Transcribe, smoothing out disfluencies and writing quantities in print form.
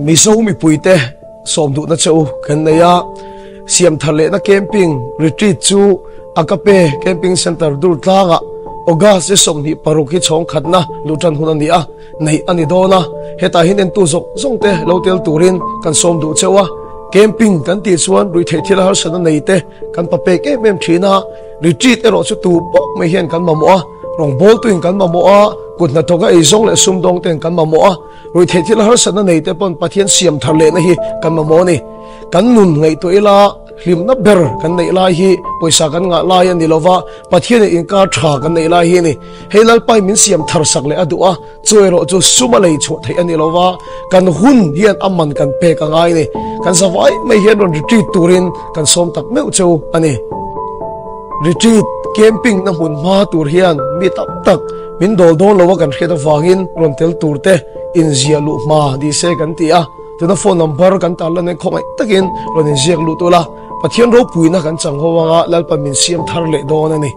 Miso mi puite som du na chau kan neya siam thale na camping retreat chu akape camping center dur tlaga oga se som ni paruki chong khatna lutan hunani a nei ani dona heta hinen tu zok zongte lotel turin kan som du chewa camping kan ti chuan rui the thila har sana neite kan pape ke mem thina retreat ero chu tu bok me hian kan mamo a rong bol tuin kan mamo a kutna toga izong le sumdong ten kan mamo a rui the thila har sana neite pon pathian siam tharle na hi kan mamo ni kan nun ngai to ila hlim na ber kan nei la hi poisa kan nga la yan dilova pathian in ka tha kan nei la hi ni helal pai min siam thar sak le adua choero chu suma lei chu thai ani lova kan hun hian amman kan pe ka ngai ni kan zawai mai hian ron retreat turin kan som tak meu cheu ani retreat camping na hun ma tur hian mi tak tak min dol dol lowa kan kheta wangin ron tel turte in zialu ma di se kan ti a tuna phone number kan talan en khomai takin ron in ziak lu tola pathian ro puina kan chang ho wanga lalpa min siam thar le don ani